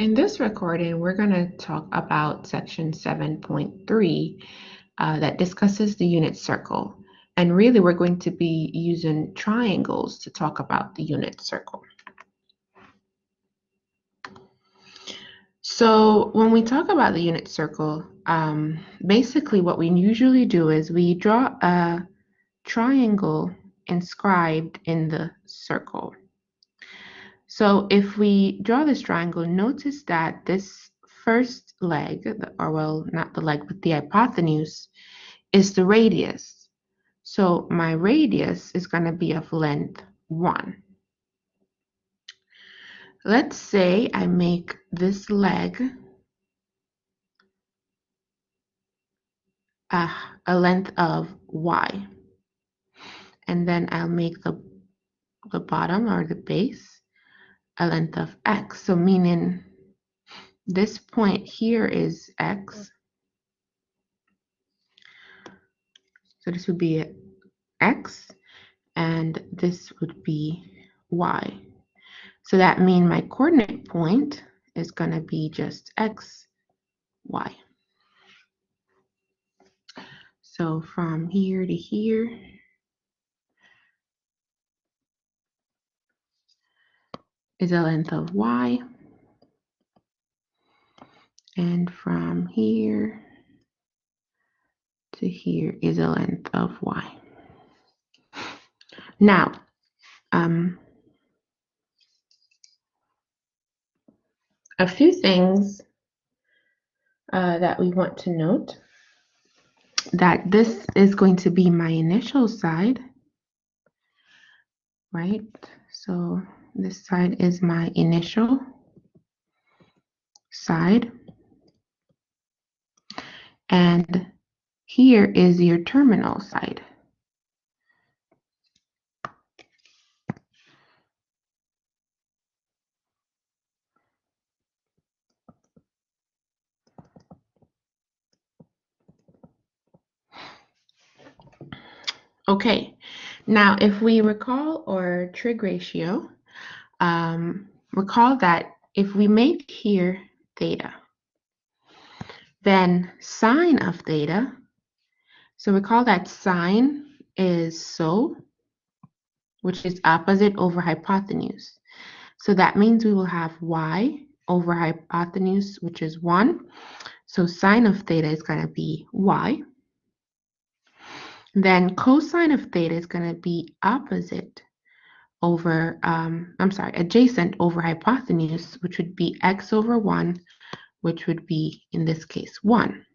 In this recording, we're going to talk about section 7.3 that discusses the unit circle. And really, we're going to be using triangles to talk about the unit circle. So when we talk about the unit circle, basically what we usually do is we draw a triangle inscribed in the circle. So if we draw this triangle, notice that this first leg, or well, not the leg, but the hypotenuse, is the radius. So my radius is going to be of length 1. Let's say I make this leg a length of y. And then I'll make the bottom or the base a length of x. So meaning this point here is x. So this would be x, and this would be y. So that means my coordinate point is going to be just x, y. So from here to here is a length of y. And from here to here is a length of y. Now, a few things that we want to note, that this is going to be my initial side, right? So this side is my initial side, and here is your terminal side. Okay, now if we recall our trig ratio, recall that if we make here theta, then sine of theta, so recall that sine is so, which is opposite over hypotenuse. So that means we will have y over hypotenuse, which is 1. So sine of theta is going to be y. Then cosine of theta is going to be opposite over, adjacent over hypotenuse, which would be x over 1, which would be, in this case, 1,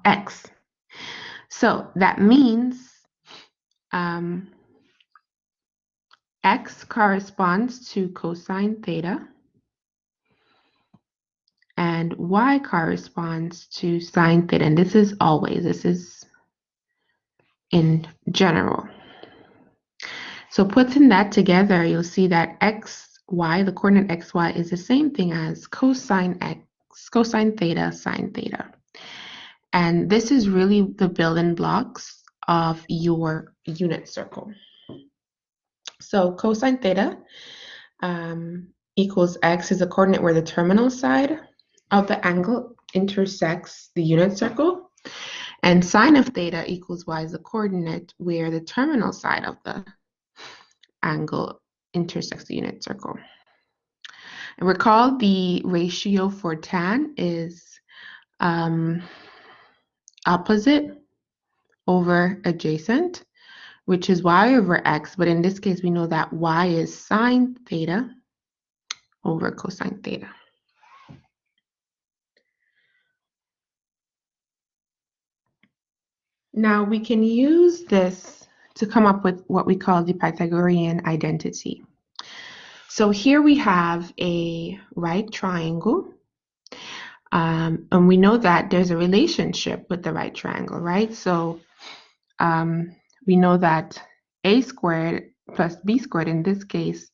x. So that means x corresponds to cosine theta, and y corresponds to sine theta. And this is always, this is in general. So putting that together, you'll see that xy, the coordinate xy, is the same thing as cosine theta, sine theta. And this is really the building blocks of your unit circle. So cosine theta equals x is the coordinate where the terminal side of the angle intersects the unit circle. And sine of theta equals y is the coordinate where the terminal side of the angle intersects the unit circle. And recall the ratio for tan is opposite over adjacent, which is y over x, but in this case we know that y is sine theta over cosine theta. Now we can use this to come up with what we call the Pythagorean identity. So here we have a right triangle, and we know that there's a relationship with the right triangle, right? So we know that a squared plus b squared, in this case,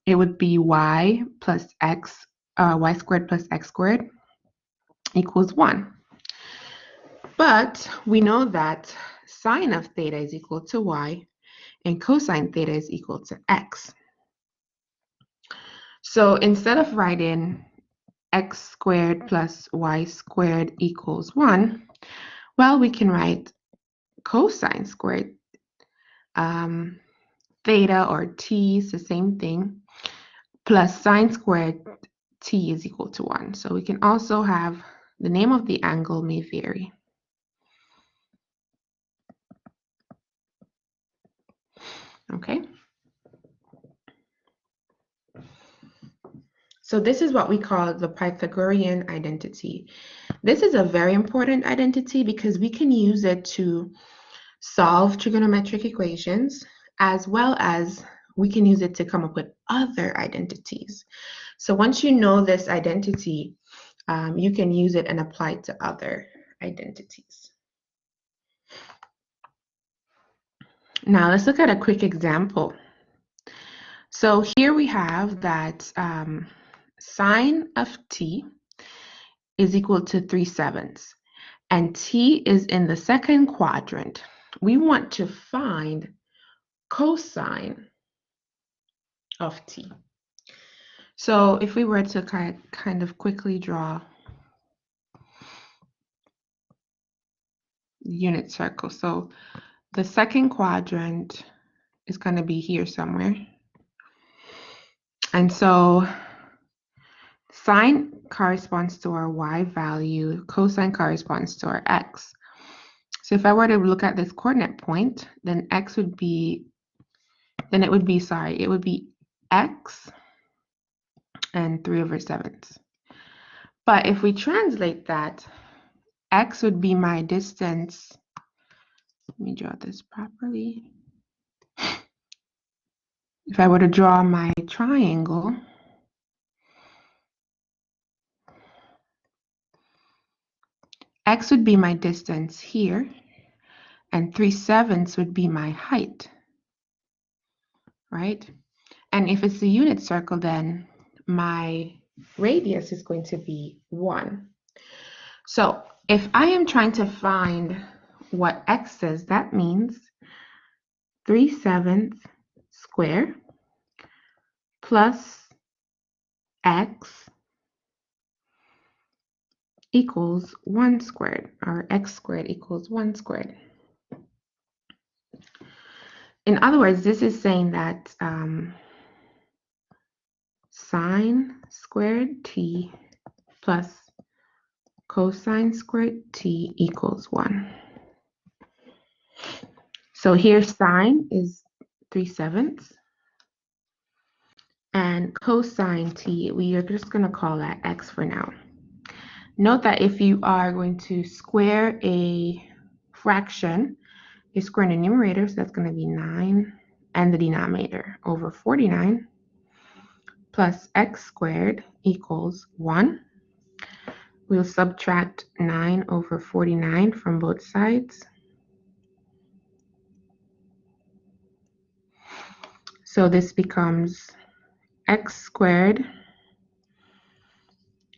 it would be y plus x, y squared plus x squared equals 1. But we know that sine of theta is equal to y and cosine theta is equal to x. So instead of writing x squared plus y squared equals 1, well, we can write cosine squared. Theta or t is the same thing, plus sine squared t is equal to 1. So we can also have the name of the angle may vary. Okay. So this is what we call the Pythagorean identity. This is a very important identity because we can use it to solve trigonometric equations, as well as we can use it to come up with other identities. So once you know this identity, you can use it and apply it to other identities. Now let's look at a quick example. So here we have that sine of t is equal to 3/7, and t is in the second quadrant. We want to find cosine of t. So if we were to kind of quickly draw the unit circle, so the second quadrant is going to be here somewhere. And so sine corresponds to our y value, cosine corresponds to our x. So if I were to look at this coordinate point, then it would be x and 3/7. But if we translate that, x would be my distance. Let me draw this properly. If I were to draw my triangle, x would be my distance here, and 3/7 would be my height, right? And if it's a unit circle, then my radius is going to be 1. So if I am trying to find what x is, that means 3/7 square plus x equals 1 squared, or x squared equals 1 squared. In other words, this is saying that sine squared t plus cosine squared t equals 1. So here sine is 3/7, and cosine t, we are just going to call that x for now. Note that if you are going to square a fraction, you're squaring the numerator, so that's going to be 9, and the denominator over 49 plus x squared equals 1. We'll subtract 9 over 49 from both sides. So this becomes x squared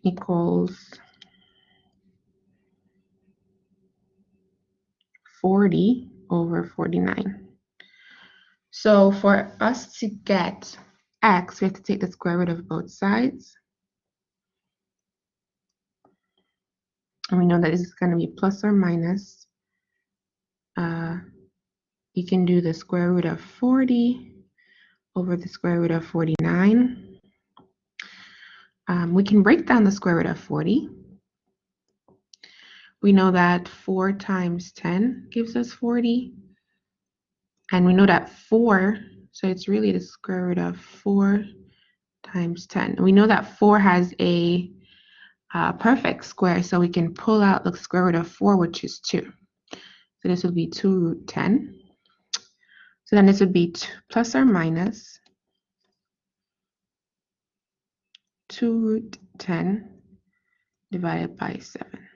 equals 40 over 49. So for us to get x, we have to take the square root of both sides. And we know that this is going to be plus or minus. You can do the square root of 40 over the square root of 49. We can break down the square root of 40. We know that 4 times 10 gives us 40. And we know that 4, so it's really the square root of 4 times 10. We know that 4 has a perfect square, so we can pull out the square root of 4, which is 2. So this would be 2 root 10. So then this would be plus or minus 2 root 10 divided by 7.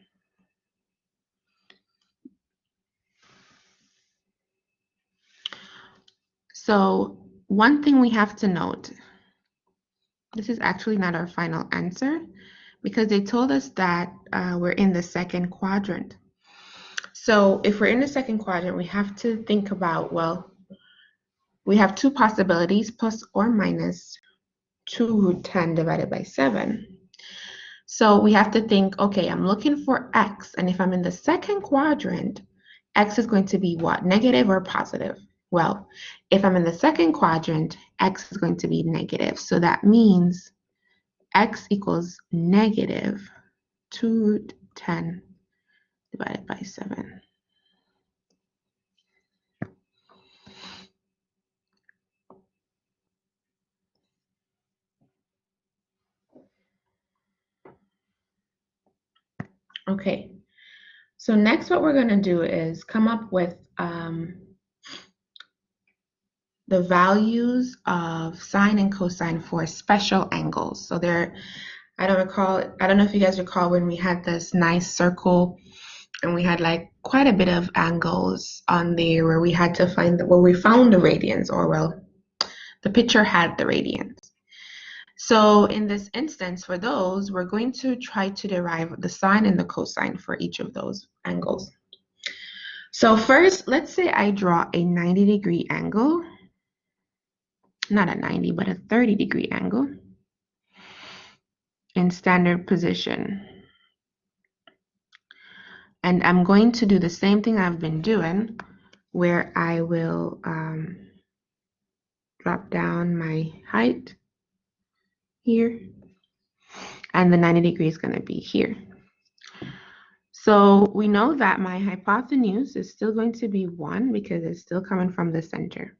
So one thing we have to note, this is actually not our final answer because they told us that we're in the second quadrant. So if we're in the second quadrant, we have to think about, well, we have two possibilities, plus or minus 2 root 10 divided by 7. So we have to think, okay, I'm looking for x, and if I'm in the second quadrant, x is going to be what, negative or positive? Well, if I'm in the second quadrant, x is going to be negative. So that means x equals negative 2 root 10 divided by 7. Okay, so next what we're going to do is come up with the values of sine and cosine for special angles. So I don't know if you guys recall when we had this nice circle and we had like quite a bit of angles on there where we had to find where we found the radians, or well, the picture had the radians. So in this instance, for those, we're going to try to derive the sine and the cosine for each of those angles. So first, let's say I draw a 90-degree angle, not a 90, but a 30-degree angle in standard position. And I'm going to do the same thing I've been doing, where I will drop down my height here, and the 90 degree is going to be here. So we know that my hypotenuse is still going to be 1 because it's still coming from the center.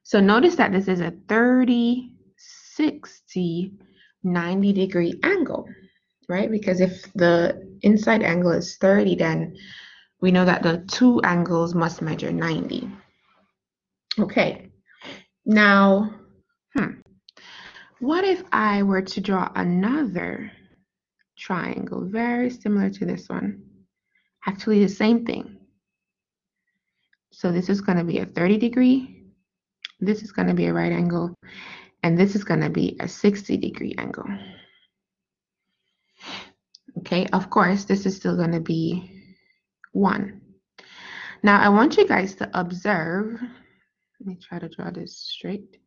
So notice that this is a 30, 60, 90-degree angle, right? Because if the inside angle is 30, then we know that the two angles must measure 90. Okay, now, what if I were to draw another triangle very similar to this one? Actually, the same thing. So this is going to be a 30-degree, this is going to be a right angle, and this is going to be a 60-degree angle. Okay, of course, this is still going to be 1. Now, I want you guys to observe. Let me try to draw this straight.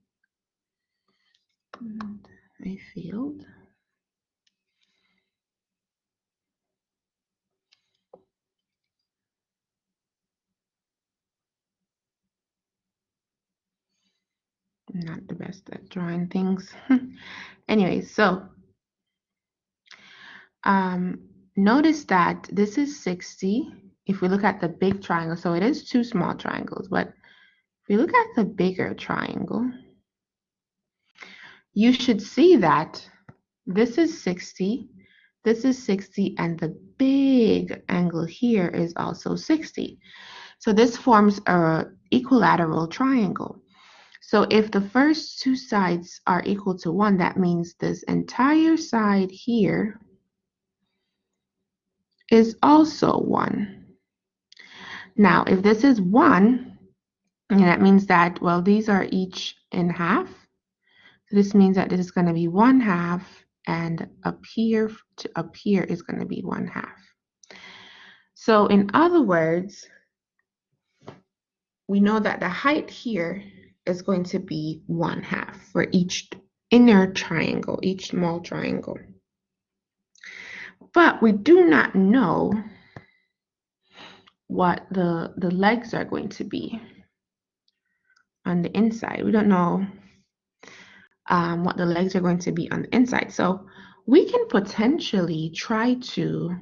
And I failed. I'm not the best at drawing things. Anyway, so notice that this is 60. If we look at the big triangle, so it is two small triangles, but if we look at the bigger triangle, you should see that this is 60, this is 60, and the big angle here is also 60. So this forms an equilateral triangle. So if the first two sides are equal to 1, that means this entire side here is also 1. Now, if this is 1, and that means that, well, these are each in half. This means that this is going to be 1/2, and up here to up here is going to be 1/2. So in other words, we know that the height here is going to be 1/2 for each inner triangle, each small triangle. But we do not know what the legs are going to be on the inside. We don't know what the legs are going to be on the inside. So we can potentially try to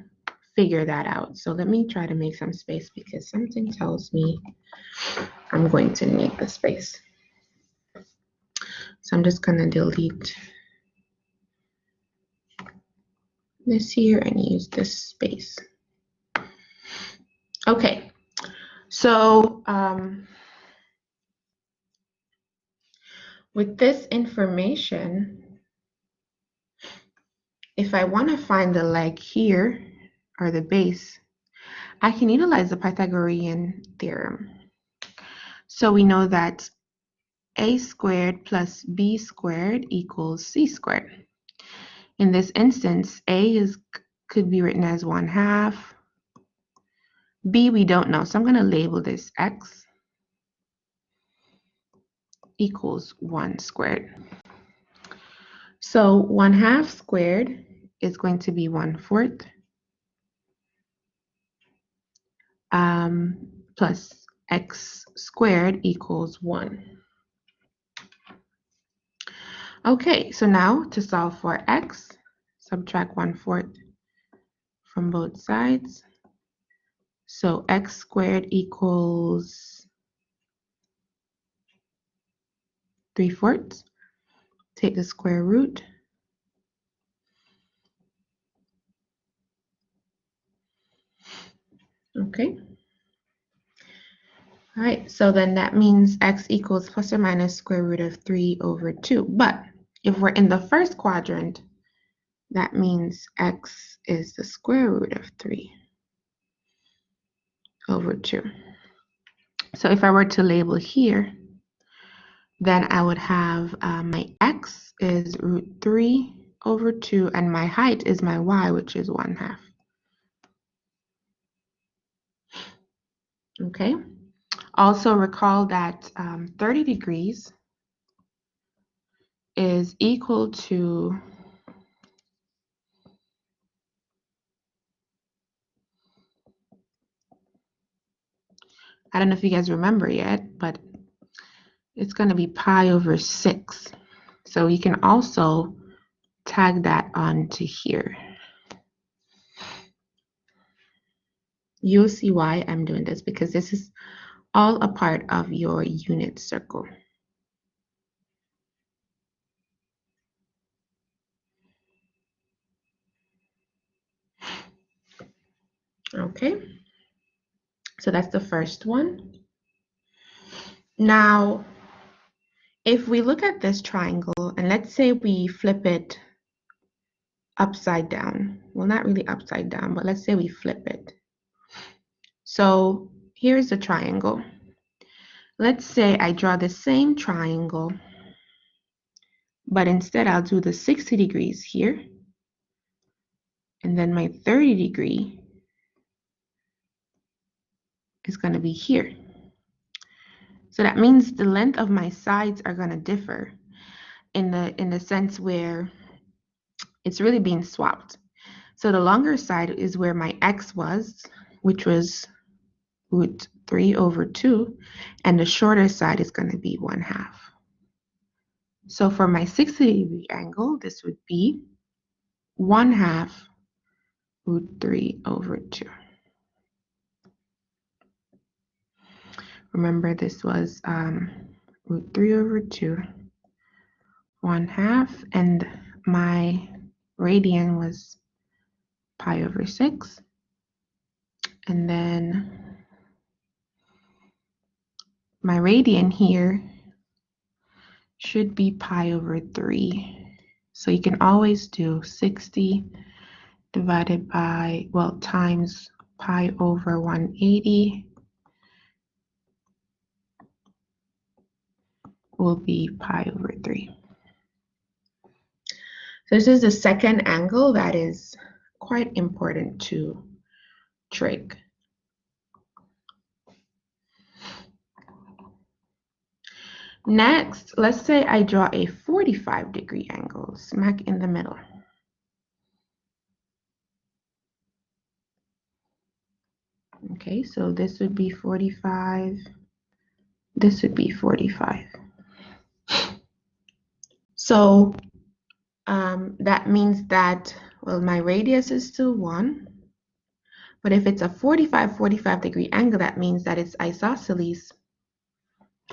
figure that out. So let me try to make some space because something tells me I'm going to need the space. So I'm just going to delete this here and use this space. Okay, so with this information, if I want to find the leg here, or the base, I can utilize the Pythagorean theorem. So we know that a squared plus b squared equals c squared. In this instance, a could be written as 1/2. B we don't know, so I'm going to label this x equals 1 squared. So 1/2 squared is going to be 1/4 plus x squared equals 1. Okay, so now to solve for x, subtract 1/4 from both sides. So x squared equals 3/4. Take the square root. Okay. All right, so then that means x equals plus or minus square root of 3/2. But if we're in the first quadrant, that means x is the square root of 3/2. So if I were to label here, then I would have my x is root 3/2, and my height is my y, which is 1/2. Okay. Also recall that 30 degrees is equal to I don't know if you guys remember yet, but it's going to be pi over 6. So you can also tag that onto here. You'll see why I'm doing this, because this is all a part of your unit circle. Okay, so that's the first one. Now, if we look at this triangle, and let's say we flip it upside down. Well, not really upside down, but let's say we flip it. So here's the triangle. Let's say I draw the same triangle, but instead I'll do the 60 degrees here, and then my 30 degree is going to be here. So that means the length of my sides are going to differ in the sense where it's really being swapped. So the longer side is where my x was, which was root 3/2, and the shorter side is going to be 1/2. So for my 60 degree angle, this would be 1/2 root 3/2. Remember, this was root 3/2, 1/2, and my radian was pi over 6. And then my radian here should be pi over 3. So you can always do 60 divided by, well, times pi over 180 will be pi over 3. So this is the second angle that is quite important to trig. Next, let's say I draw a 45 degree angle, smack in the middle. Okay, so this would be 45. This would be 45. So that means that, well, my radius is still 1. But if it's a 45 degree angle, that means that it's isosceles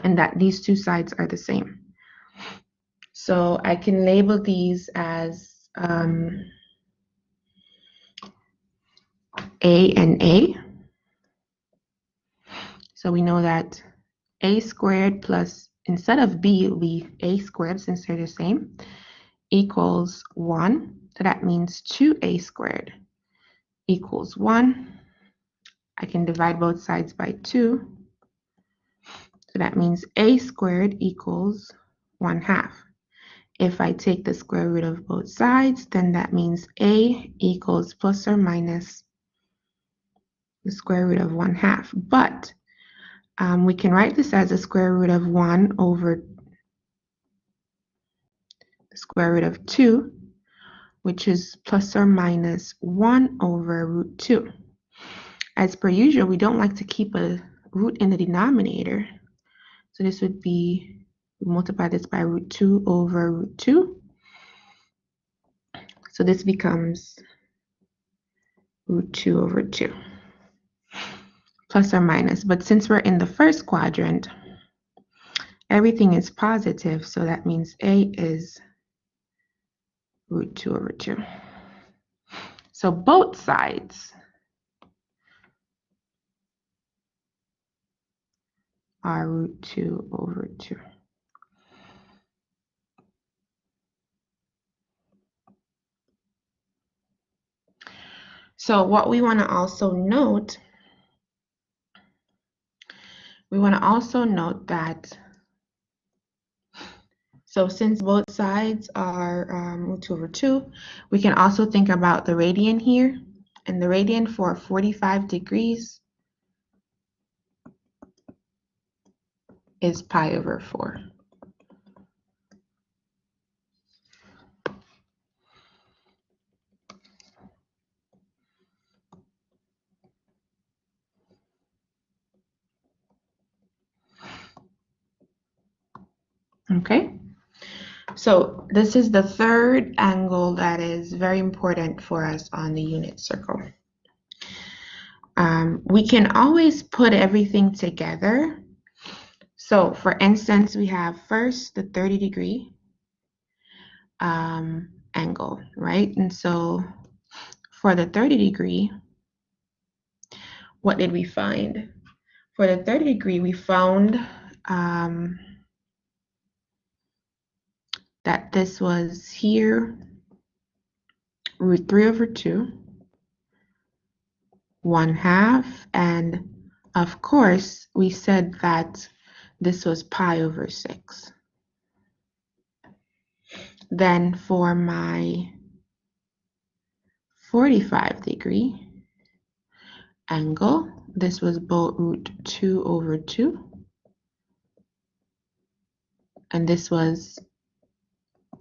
and that these two sides are the same. So I can label these as A and A. So we know that A squared plus, instead of B, it will be A squared since they're the same, equals 1. So that means 2A squared equals 1. I can divide both sides by 2. So that means A squared equals 1/2. If I take the square root of both sides, then that means A equals plus or minus the square root of 1/2. But we can write this as the square root of 1 over square root of 2, which is plus or minus 1 over root 2. As per usual, we don't like to keep a root in the denominator. So this would be, multiply this by root 2 over root 2. So this becomes root 2 over 2, plus or minus. But since we're in the first quadrant, everything is positive, so that means A is root 2 over 2. So both sides are root 2 over 2. So what we want to also note, that, so since both sides are root 2 over 2, we can also think about the radian here. And the radian for 45 degrees is pi over 4. Okay, so this is the third angle that is very important for us on the unit circle. We can always put everything together. So for instance, we have first the 30-degree angle, right? And so for the 30-degree, what did we find? For the 30-degree, we found that this was here root 3 over 2, 1/2, and of course, we said that this was pi over 6. Then for my 45-degree angle, this was both root 2 over 2, and this was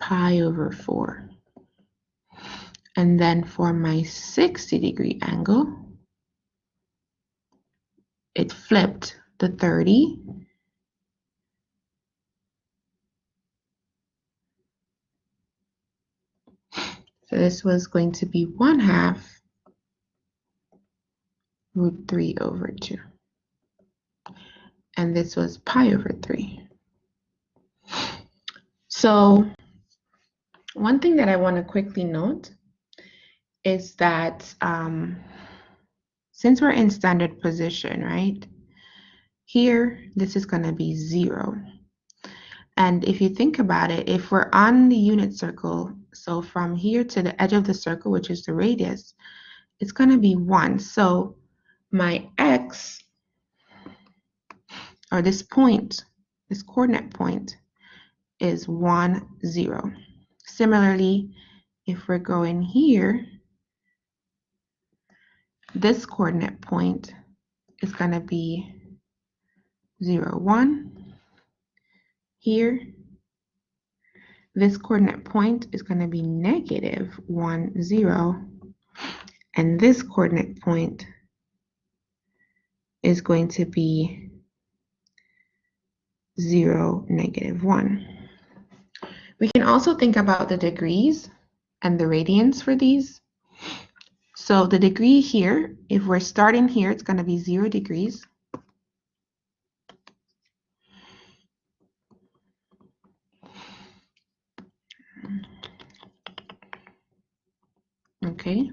pi over 4. And then for my 60-degree angle, it flipped the 30. So this was going to be 1/2 root 3 over 2. And this was pi over 3. So one thing that I want to quickly note is that since we're in standard position, right? Here, this is going to be 0. And if you think about it, if we're on the unit circle, so from here to the edge of the circle, which is the radius, it's going to be 1. So my x, or this point, this coordinate point, is 1, 0. Similarly, if we're going here, this coordinate point is going to be 0, 1. Here, this coordinate point is going to be negative 1, 0. And this coordinate point is going to be 0, negative 1. We can also think about the degrees and the radians for these. So the degree here, if we're starting here, it's going to be 0 degrees. Okay.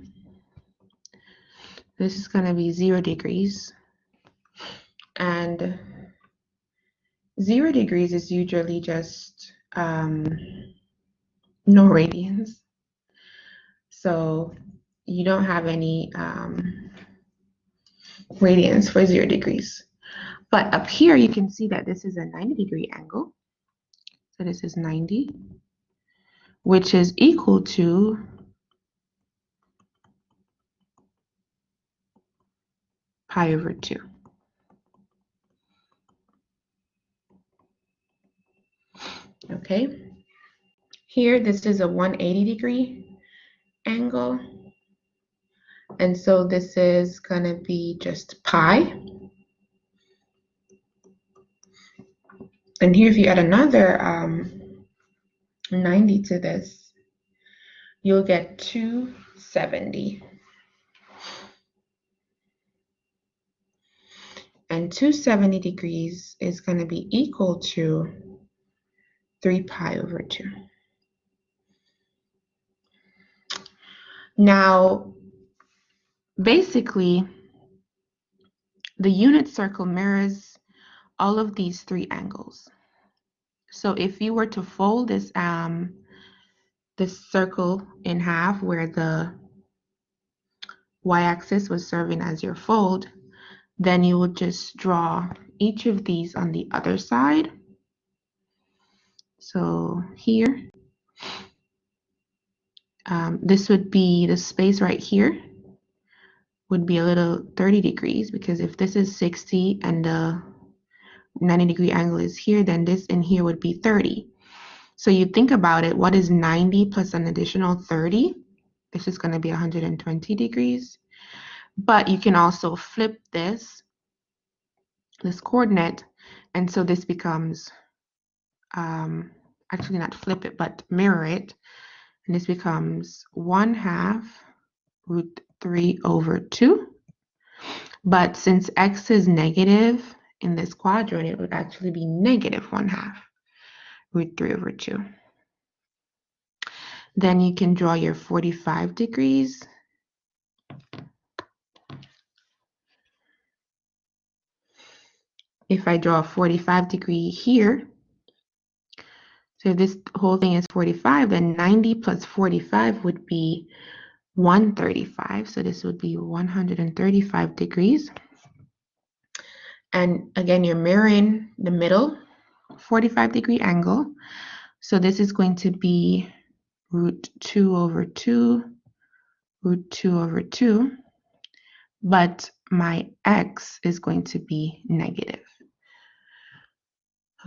This is going to be 0 degrees. And 0 degrees is usually just no radians. So you don't have any radians for 0 degrees. But up here, you can see that this is a 90-degree angle. So this is 90, which is equal to pi over 2. Okay. Here, this is a 180-degree angle. And so this is going to be just pi. And here, if you add another 90 to this, you'll get 270. And 270 degrees is going to be equal to 3 pi over 2. Now, basically, the unit circle mirrors all of these three angles. So if you were to fold this circle in half where the y-axis was serving as your fold, then you would just draw each of these on the other side. So here, this would be the space right here would be a little 30 degrees, because if this is 60 and the 90-degree angle is here, then this in here would be 30. So you think about it, what is 90 plus an additional 30? This is going to be 120 degrees. But you can also flip this coordinate, and so this becomes, actually not flip it, but mirror it, and this becomes 1/2 root 3 over 2. But since x is negative in this quadrant, it would actually be negative 1/2 root 3 over 2. Then you can draw your 45 degrees. If I draw a 45 degree here, so if this whole thing is 45, then 90 plus 45 would be 135. So this would be 135 degrees. And again, you're mirroring the middle 45-degree angle. So this is going to be root 2 over 2, root 2 over 2. But my x is going to be negative.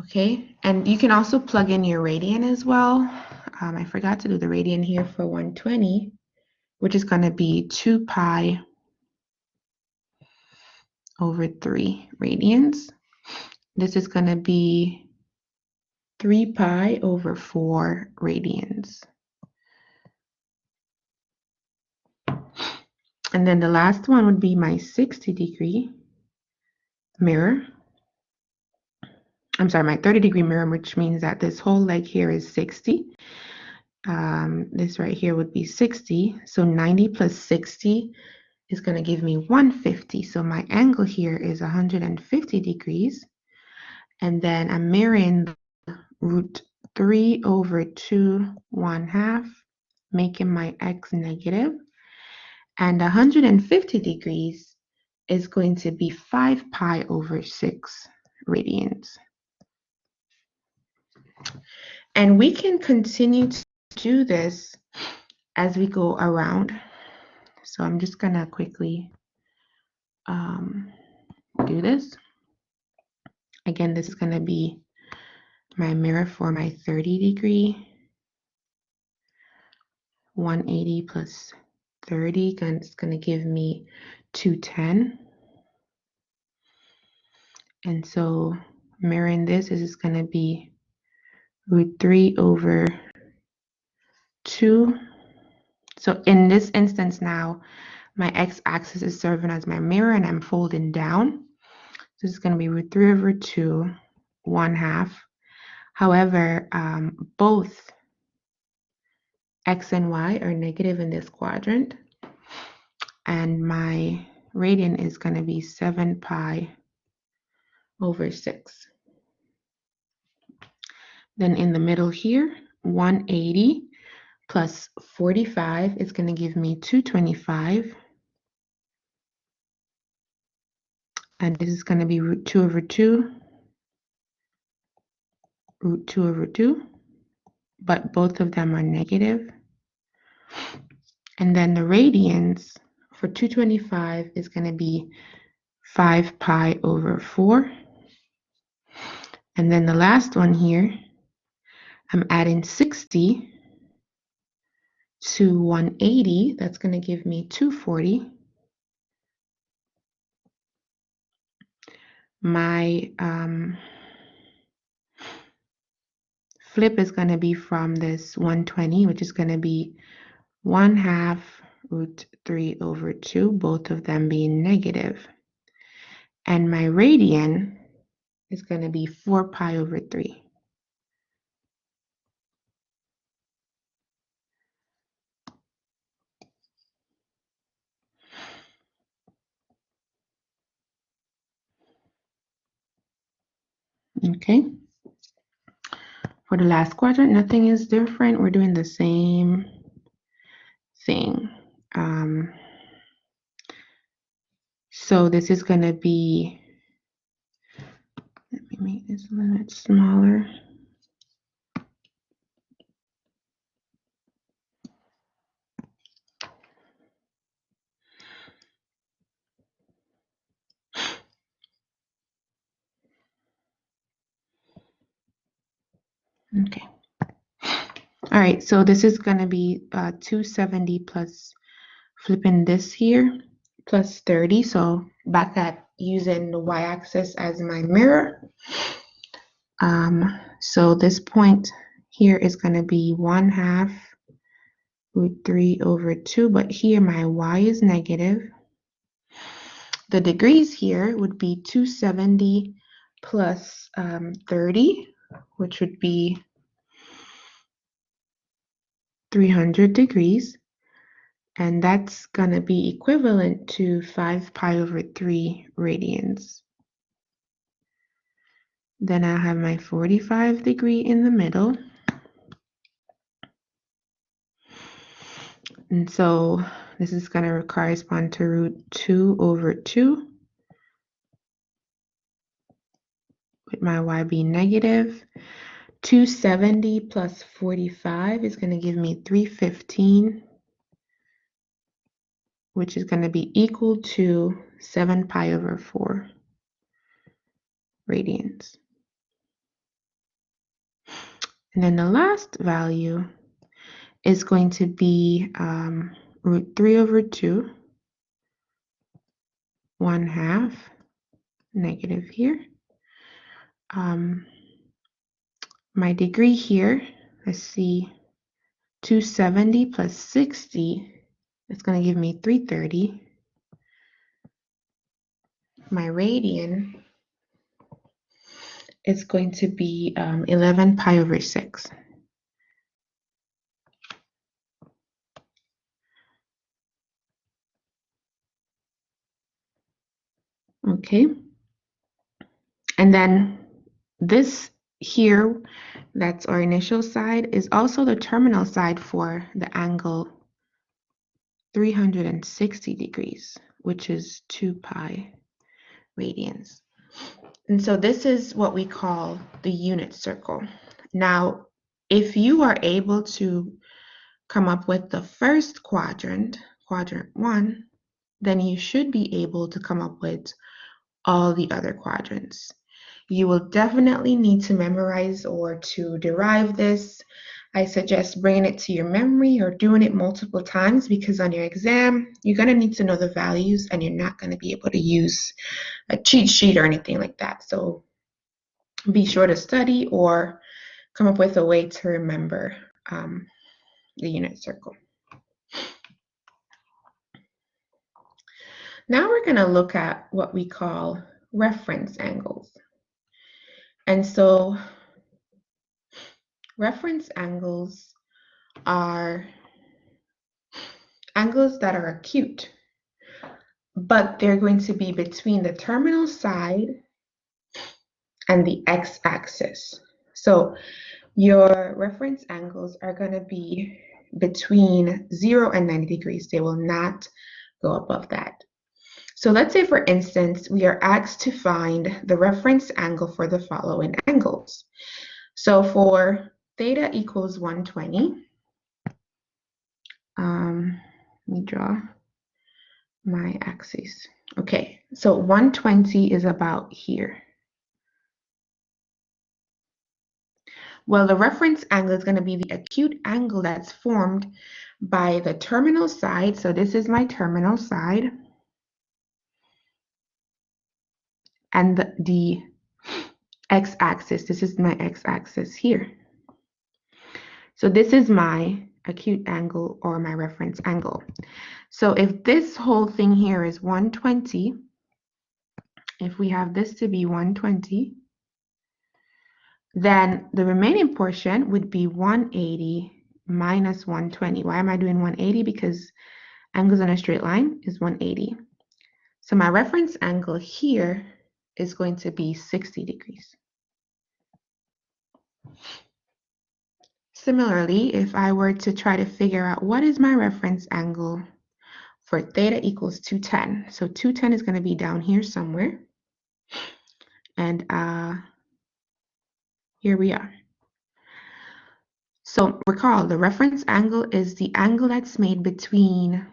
Okay, and you can also plug in your radian as well. I forgot to do the radian here for 120, which is going to be 2 pi over 3 radians. This is going to be 3 pi over 4 radians. And then the last one would be my 60-degree mirror. I'm sorry, my 30-degree mirror, which means that this whole leg here is 60. This right here would be 60. So 90 plus 60 is going to give me 150. So my angle here is 150 degrees. And then I'm mirroring root 3 over 2 1/2, making my x negative. And 150 degrees is going to be 5 pi over 6 radians. And we can continue to do this as we go around. So I'm just going to quickly do this. Again, this is going to be my mirror for my 30-degree. 180 plus 30, it's going to give me 210. And so mirroring this is going to be root 3 over 2. So in this instance now, my x-axis is serving as my mirror and I'm folding down. This is going to be root 3 over 2, 1/2. However, both x and y are negative in this quadrant. And my radian is going to be 7 pi over 6. Then in the middle here, 180 plus 45 is going to give me 225. And this is going to be root 2 over 2, root 2 over 2. But both of them are negative. And then the radians for 225 is going to be 5 pi over 4. And then the last one here, I'm adding 60 to 180, that's going to give me 240. My flip is going to be from this 120, which is going to be 1/2 root 3 over 2, both of them being negative. And my radian is going to be 4 pi over 3. Okay. For the last quadrant, nothing is different. We're doing the same thing. So this is going to be, let me make this a little bit smaller. Okay. All right, so this is going to be 270 plus flipping this here plus 30. So back at using the y-axis as my mirror. So this point here is going to be 1/2 root 3 over 2, but here my y is negative. The degrees here would be 270 plus 30, which would be 300 degrees. And that's going to be equivalent to 5 pi over 3 radians. Then I have my 45-degree in the middle. And so this is going to correspond to root 2 over 2, with my y being negative. 270 plus 45 is going to give me 315, which is going to be equal to 7 pi over 4 radians. And then the last value is going to be root 3 over 2, 1/2, negative here. My degree here, let's see, 270 plus 60, it's going to give me 330. My radian is going to be 11 pi over 6. Okay. And then this here, that's our initial side, is also the terminal side for the angle 360 degrees, which is 2 pi radians. And so this is what we call the unit circle. Now, if you are able to come up with the first quadrant, quadrant 1, then you should be able to come up with all the other quadrants. You will definitely need to memorize or to derive this. I suggest bringing it to your memory or doing it multiple times, because on your exam, you're going to need to know the values and you're not going to be able to use a cheat sheet or anything like that. So be sure to study or come up with a way to remember the unit circle. Now we're going to look at what we call reference angles. And so reference angles are angles that are acute, but they're going to be between the terminal side and the x-axis. So your reference angles are going to be between 0 and 90 degrees. They will not go above that. So let's say, for instance, we are asked to find the reference angle for the following angles. So for theta equals 120, let me draw my axis. Okay, so 120 is about here. Well, the reference angle is going to be the acute angle that's formed by the terminal side. So this is my terminal side. And the x-axis, this is my x-axis here. So this is my acute angle or my reference angle. So if this whole thing here is 120, if we have this to be 120, then the remaining portion would be 180 minus 120. Why am I doing 180? Because angles in a straight line is 180. So my reference angle here is going to be 60 degrees. Similarly, if I were to try to figure out what is my reference angle for theta equals 210. So 210 is going to be down here somewhere. And here we are. So recall, the reference angle is the angle that's made between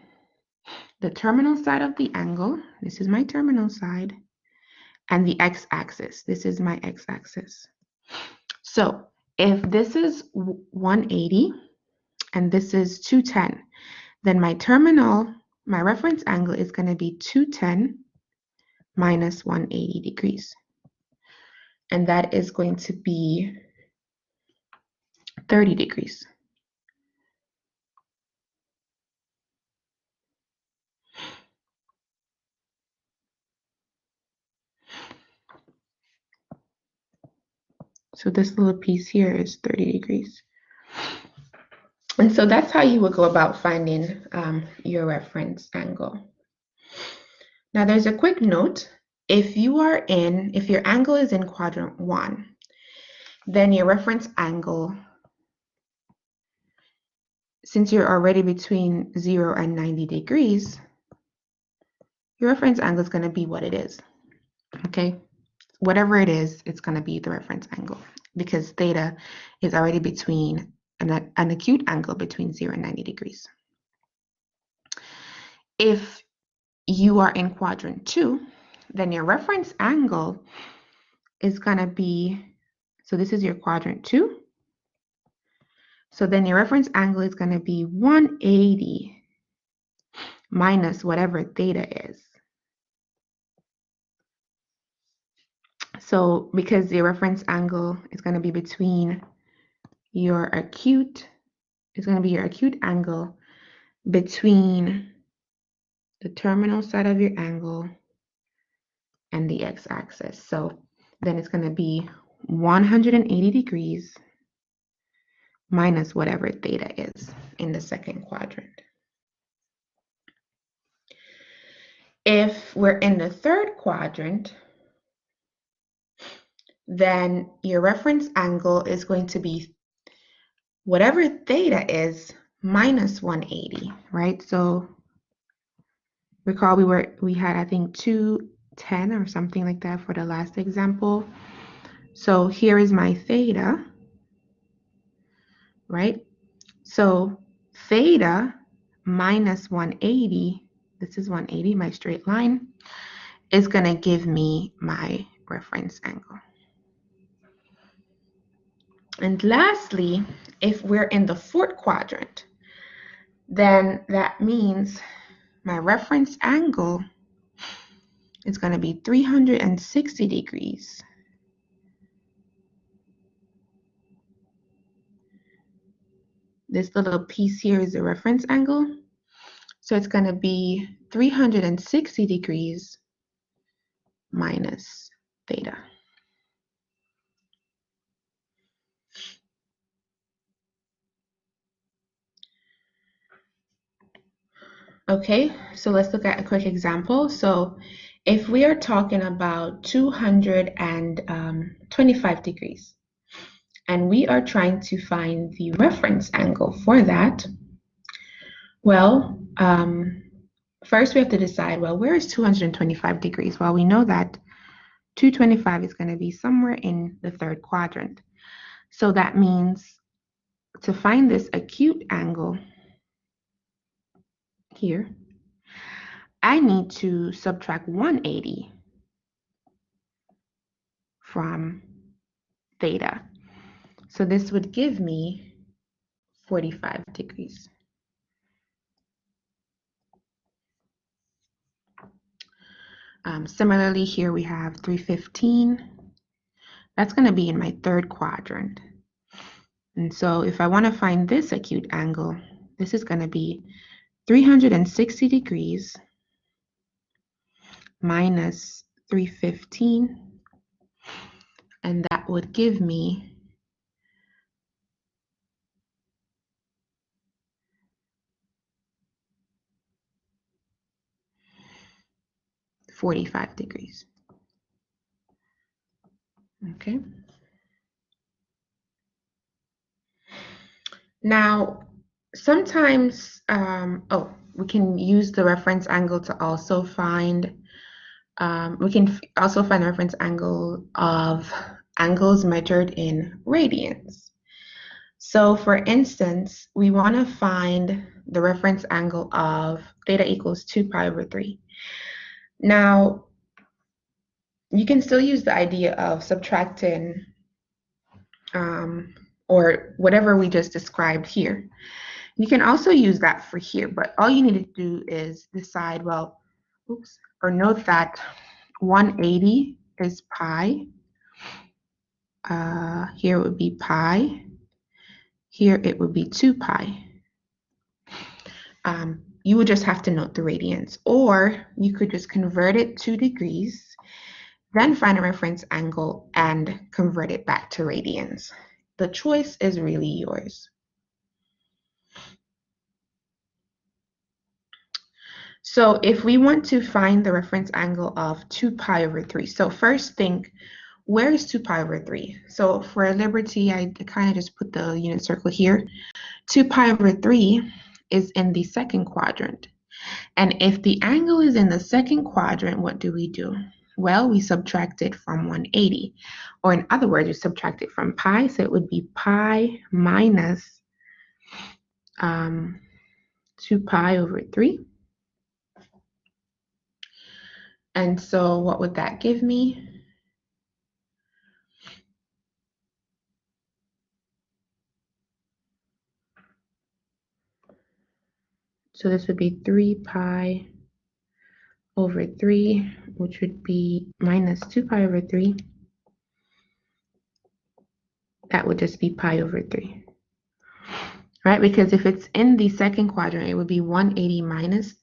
the terminal side of the angle, this is my terminal side, and the x-axis, this is my x-axis. So if this is 180 and this is 210, then my reference angle is going to be 210 minus 180 degrees. And that is going to be 30 degrees. So this little piece here is 30 degrees. And so that's how you would go about finding your reference angle. Now there's a quick note. If your angle is in quadrant 1, then your reference angle, since you're already between 0 and 90 degrees, your reference angle is going to be what it is. Okay? Whatever it is, it's going to be the reference angle because theta is already between an acute angle between 0 and 90 degrees. If you are in quadrant 2, then your reference angle is going to be, so this is your quadrant 2. So then your reference angle is going to be 180 minus whatever theta is. So because the reference angle is going to be between your acute, it's going to be your acute angle between the terminal side of your angle and the x-axis. So then it's going to be 180 degrees minus whatever theta is in the second quadrant. If we're in the third quadrant, then your reference angle is going to be whatever theta is minus 180, right? So recall we had, I think, 210 or something like that for the last example. So here is my theta, right? So theta minus 180, this is 180, my straight line, is going to give me my reference angle. And lastly, if we're in the fourth quadrant, then that means my reference angle is going to be 360 degrees. This little piece here is the reference angle. So it's going to be 360 degrees minus theta. Okay, so let's look at a quick example. So if we are talking about 225 degrees, and we are trying to find the reference angle for that, well, first we have to decide, well, where is 225 degrees? Well, we know that 225 is going to be somewhere in the third quadrant. So that means to find this acute angle here, I need to subtract 180 from theta. So this would give me 45 degrees. Similarly, here we have 315. That's going to be in my third quadrant. And so if I want to find this acute angle, this is going to be 360 degrees minus 315. And that would give me 45 degrees. Okay. Now, sometimes, we can use the reference angle to also find, we can also find the reference angle of angles measured in radians. So for instance, we want to find the reference angle of theta equals 2 pi over 3. Now, you can still use the idea of subtracting or whatever we just described here. You can also use that for here, but all you need to do is decide, well, or note that 180 is pi. Here it would be pi. Here it would be 2 pi. You would just have to note the radians, or you could just convert it to degrees, then find a reference angle and convert it back to radians. The choice is really yours. So if we want to find the reference angle of 2 pi over 3, so first think, where is 2 pi over 3? So for liberty, I kind of just put the unit circle here. 2 pi over 3 is in the second quadrant. And if the angle is in the second quadrant, what do? Well, we subtract it from 180. Or in other words, we subtract it from pi, so it would be pi minus 2 pi over 3. And so what would that give me? So this would be 3 pi over 3, which would be minus 2 pi over 3. That would just be pi over 3. Right? Because if it's in the second quadrant, it would be 180 minus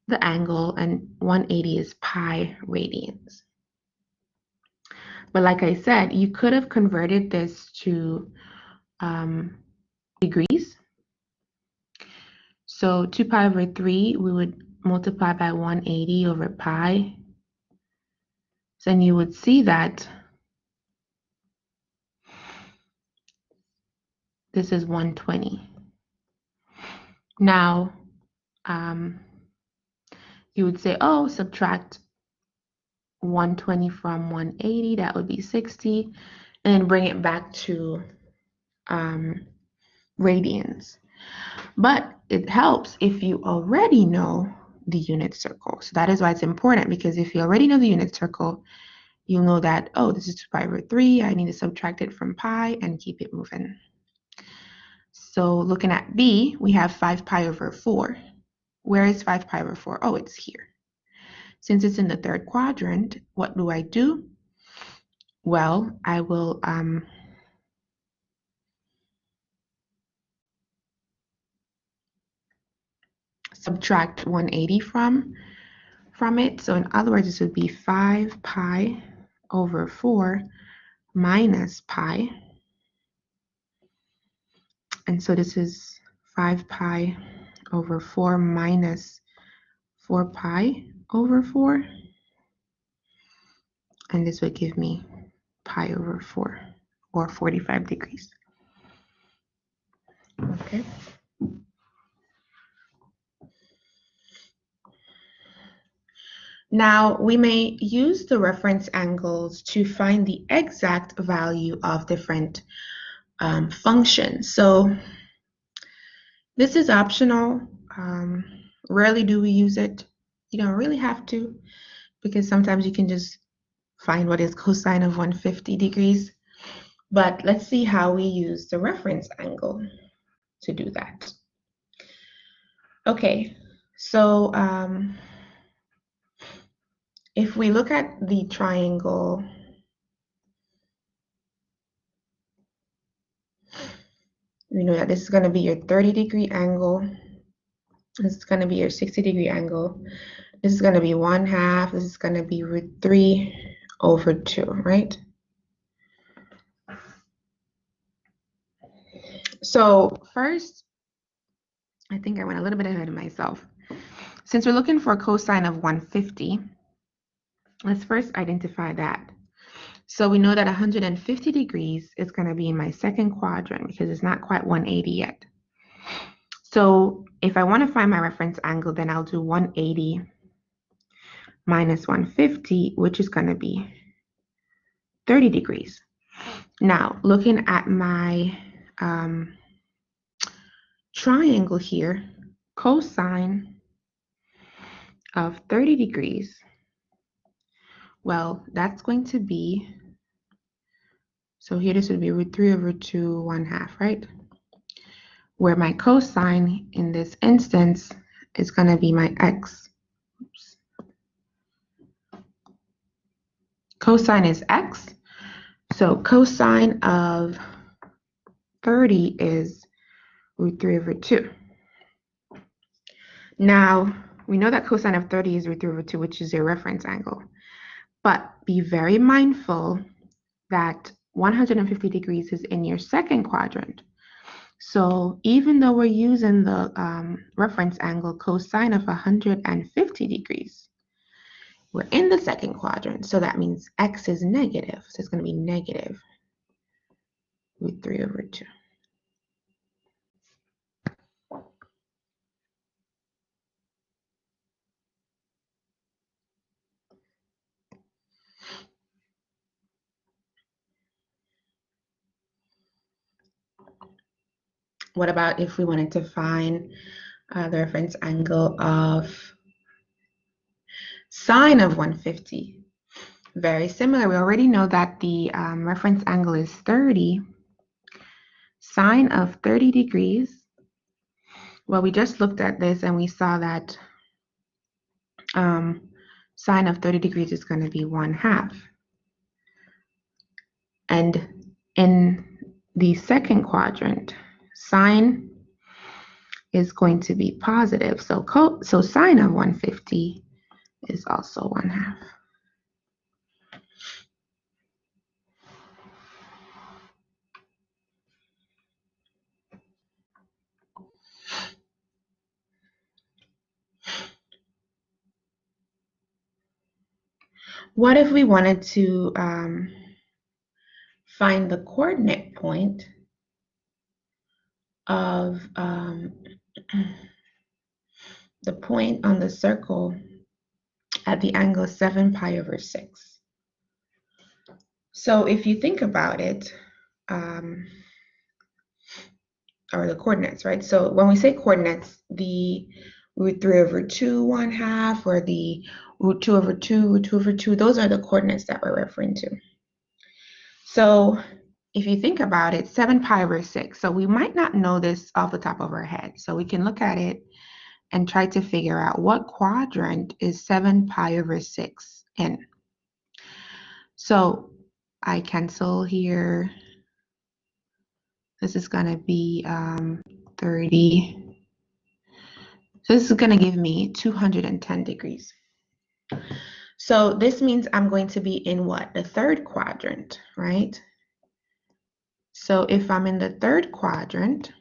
the angle, and 180 is pi radians. But like I said, you could have converted this to degrees. So 2 pi over 3, we would multiply by 180 over pi. So then you would see that this is 120. Now, you would say, oh, subtract 120 from 180, that would be 60, and then bring it back to radians. But it helps if you already know the unit circle. So that is why it's important, because if you already know the unit circle, you'll know that, oh, this is 2 pi over 3. I need to subtract it from pi and keep it moving. So looking at B, we have 5 pi over 4. Where is 5 pi over 4? Oh, it's here. Since it's in the third quadrant, what do? Well, I will subtract 180 from it. So in other words, this would be 5 pi over 4 minus pi. And so this is 5 pi over 4 minus 4 pi over 4. And this would give me pi over 4, or 45 degrees. Okay. Now, we may use the reference angles to find the exact value of different functions. So this is optional. Rarely do we use it. You don't really have to, because sometimes you can just find what is cosine of 150 degrees. But let's see how we use the reference angle to do that. Okay, so if we look at the triangle, we know that this is going to be your 30-degree angle. This is going to be your 60-degree angle. This is going to be 1/2. This is going to be √3/2, right? So first, I think I went a little bit ahead of myself. Since we're looking for a cosine of 150, let's first identify that. So we know that 150 degrees is going to be in my second quadrant because it's not quite 180 yet. So if I want to find my reference angle, then I'll do 180 minus 150, which is going to be 30 degrees. Now, looking at my triangle here, cosine of 30 degrees, well, that's going to be, so here this would be √3/2 1/2, right? Where my cosine in this instance is going to be my x. Oops. Cosine is x, so cosine of 30 is √3/2. Now, we know that cosine of 30 is √3/2, which is your reference angle. But be very mindful that 150 degrees is in your second quadrant. So even though we're using the reference angle cosine of 150 degrees, we're in the second quadrant. So that means x is negative. So it's going to be negative √3/2. What about if we wanted to find the reference angle of sine of 150? Very similar. We already know that the reference angle is 30. Sine of 30 degrees. Well, we just looked at this and we saw that sine of 30 degrees is going to be 1/2. And in the second quadrant, sine is going to be positive. So sine of 150 is also 1/2. What if we wanted to find the coordinate point of the point on the circle at the angle 7π/6? So if you think about it, or the coordinates, right? So when we say coordinates, the √3/2 1/2 or the √2/2 √2/2, those are the coordinates that we're referring to. So if you think about it, 7π/6. So we might not know this off the top of our head. So we can look at it and try to figure out what quadrant is 7π/6 in. So I cancel here. This is going to be 30. So this is going to give me 210 degrees. So this means I'm going to be in what? The third quadrant, right? So if I'm in the third quadrant,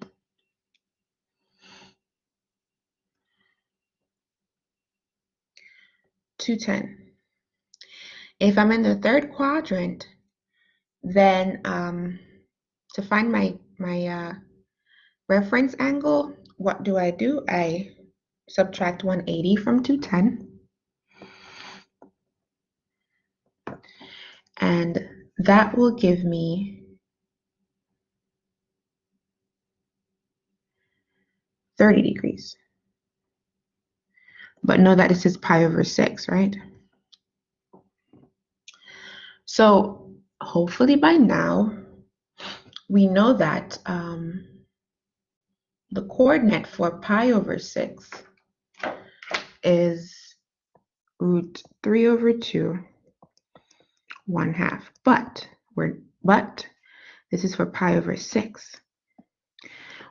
$210. If I'm in the third quadrant, then to find my reference angle, what do? I subtract 180 from 210. And that will give me 30 degrees. But know that this is π/6, right? So hopefully by now, we know that the coordinate for pi over 6 is root 3 over 2, 1/2. But this is for pi over 6.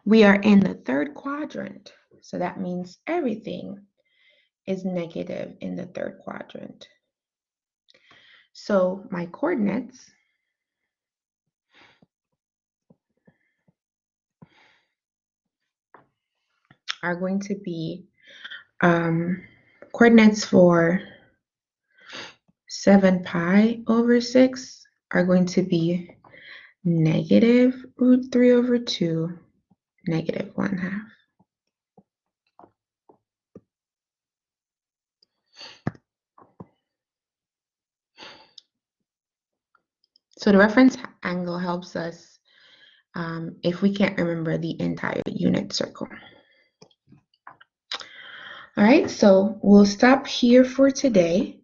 We are in the third quadrant, so that means everything is negative in the third quadrant. So my coordinates are going to be coordinates for 7 pi over 6 are going to be negative root 3 over 2, negative 1/2. So the reference angle helps us if we can't remember the entire unit circle. All right, so we'll stop here for today.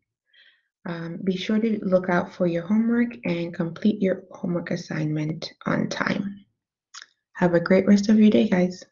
Be sure to look out for your homework and complete your homework assignment on time. Have a great rest of your day, guys.